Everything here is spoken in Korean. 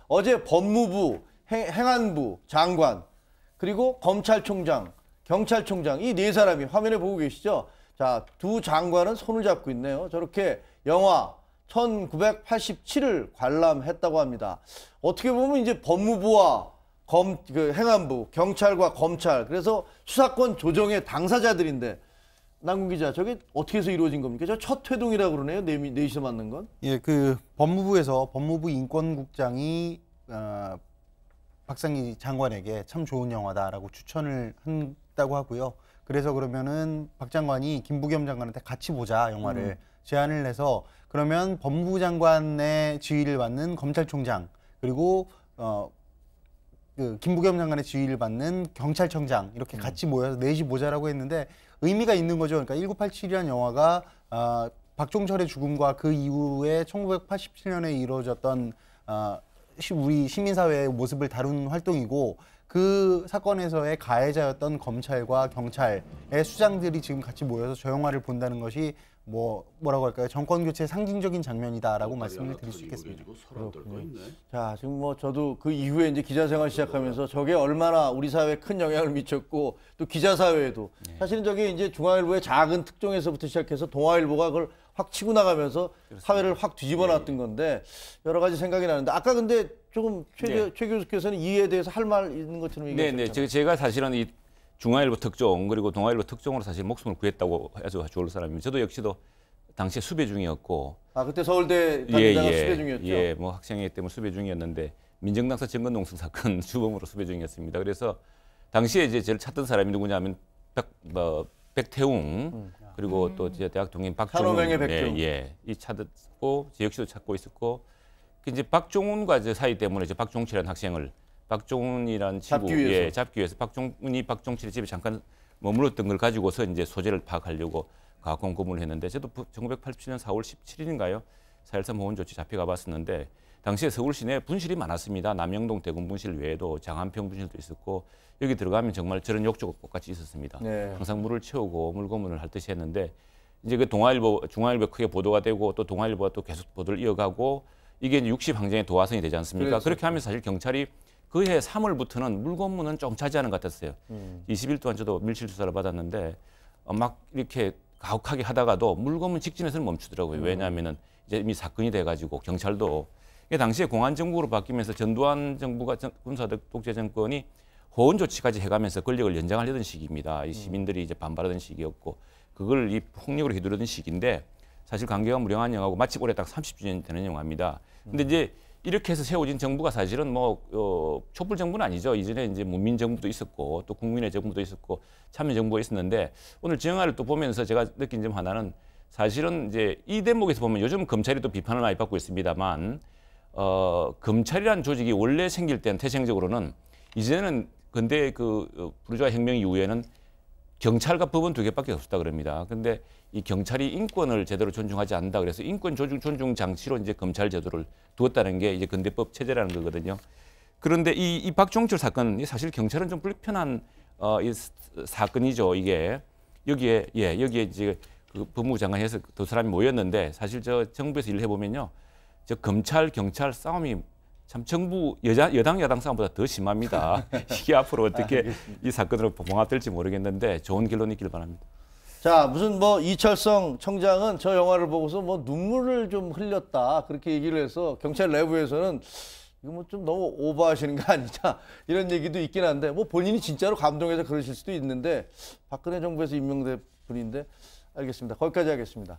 어제 법무부, 행안부 장관, 그리고 검찰총장, 경찰총장 이 네 사람이 화면에 보고 계시죠? 자, 두 장관은 손을 잡고 있네요. 저렇게 영화 1987을 관람했다고 합니다. 어떻게 보면 이제 법무부와 행안부, 경찰과 검찰, 그래서 수사권 조정의 당사자들인데, 남궁 기자, 저게 어떻게 해서 이루어진 겁니까? 저 첫 회동이라고 그러네요. 넷이서 만난 건. 예, 그 법무부에서 법무부 인권국장이 박상기 장관에게 참 좋은 영화다라고 추천을 한다고 하고요. 그래서 그러면은 박 장관이 김부겸 장관한테 같이 보자 영화를 제안을 해서, 그러면 법무부 장관의 지휘를 받는 검찰총장, 그리고 그 김부겸 장관의 지휘를 받는 경찰청장 이렇게 같이 모여서 넷이 보자라고 했는데 의미가 있는 거죠. 그러니까 1987이라는 영화가 박종철의 죽음과 그 이후에 1987년에 이루어졌던 우리 시민사회의 모습을 다룬 활동이고, 그 사건에서의 가해자였던 검찰과 경찰의 수장들이 지금 같이 모여서 저 영화를 본다는 것이 뭐라고 할까요? 정권 교체의 상징적인 장면이다라고 말씀을 드릴 수 있겠습니다. 자, 지금 저도 그 이후에 이제 기자 생활 시작하면서 저게 얼마나 우리 사회에 큰 영향을 미쳤고, 또 기자 사회에도 사실은 저게 이제 중앙일보의 작은 특종에서부터 시작해서 동아일보가 그걸 확 치고 나가면서 사회를 확 뒤집어 놨던 건데, 여러 가지 생각이 나는데, 아까 근데 조금 최 교수께서는 이에 대해서 할 말 있는 것처럼 얘기하셨잖아요. 네. 제가 사실은 이 중앙일보 특종 그리고 동아일보 특종으로 사실 목숨을 구했다고 해서 좋을 사람입니다. 저도 역시도 당시에 수배 중이었고. 그때 서울대 다니다가 수배 중이었죠? 예, 학생회 때문에 수배 중이었는데 민정당사 정권농성 사건 주범으로 수배 중이었습니다. 그래서 당시에 이제 제일 찾던 사람이 누구냐면 백태웅, 그리고 또 제 대학 동인 박종훈, 산호명의 백태웅. 이 찾았고, 제 역시도 찾고 있었고, 이제 박종훈과 사이 때문에 이제 박종철이라는 학생을, 박종훈이라는 친구 잡기 위해서 박종훈이 박종철의 집에 잠깐 머물렀던 걸 가지고서 이제 소재를 파악하려고 가공 고문을 했는데, 저도 1987년 4월 17일인가요? 4.13 보훈 조치 잡혀가 봤었는데, 당시에 서울 시내에 분실이 많았습니다. 남영동 대군 분실 외에도 장안평 분실도 있었고, 여기 들어가면 정말 저런 욕조가 똑같이 있었습니다. 항상 물을 채우고 물고문을 할 듯이 했는데, 이제 그 중앙일보 크게 보도가 되고, 또 동아일보가 또 계속 보도를 이어가고, 이게 이제 60항쟁의 도화선이 되지 않습니까? 그렇죠. 그렇게 하면서 사실 경찰이 그해 3월부터는 물고문은 좀 차지하는 것 같았어요. 20일 동안 저도 밀실 조사를 받았는데 막 이렇게 가혹하게 하다가도 물고문 직전에서는 멈추더라고요. 왜냐하면은 이제 이미 사건이 돼가지고 경찰도, 이게 당시에 공안정부로 바뀌면서 전두환 정부가 군사 독재 정권이 호언 조치까지 해가면서 권력을 연장하려던 시기입니다. 이 시민들이 이제 반발하던 시기였고, 그걸 이 폭력으로 휘두르던 시기인데, 사실 관계가 무량한 영화고 마치 올해 딱 30주년 되는 영화입니다. 근데 이제 이렇게 해서 세워진 정부가 사실은 촛불 정부는 아니죠. 이전에 이제 문민 정부도 있었고, 또 국민의 정부도 있었고, 참여 정부가 있었는데, 오늘 저 영화를 또 보면서 제가 느낀 점 하나는, 사실은 이제 이 대목에서 보면 요즘 검찰이 또 비판을 많이 받고 있습니다만, 검찰이라는 조직이 원래 생길 때는 태생적으로는, 이제는 근데 부르주아 혁명 이후에는 경찰과 법원 두 개밖에 없었다 그럽니다. 근데 이 경찰이 인권을 제대로 존중하지 않는다 그래서 인권 존중 장치로 이제 검찰 제도를 두었다는 게 이제 근대법 체제라는 거거든요. 그런데 이 박종철 사건, 사실 경찰은 좀 불편한 이 사건이죠. 이게 여기에 이제 그 법무부 장관이 해서 두 사람이 모였는데, 사실 저 정부에서 일을 해보면요, 저 검찰 경찰 싸움이 참 정부 여당 야당 싸움보다 더 심합니다. 이게 앞으로 어떻게 이 사건으로 봉합될지 모르겠는데 좋은 결론이 있길 바랍니다. 자, 무슨 이철성 청장은 저 영화를 보고서 눈물을 좀 흘렸다 그렇게 얘기를 해서, 경찰 내부에서는 이거 좀 너무 오버하시는 거 아니냐 이런 얘기도 있긴 한데, 본인이 진짜로 감동해서 그러실 수도 있는데, 박근혜 정부에서 임명된 분인데, 알겠습니다. 거기까지 하겠습니다.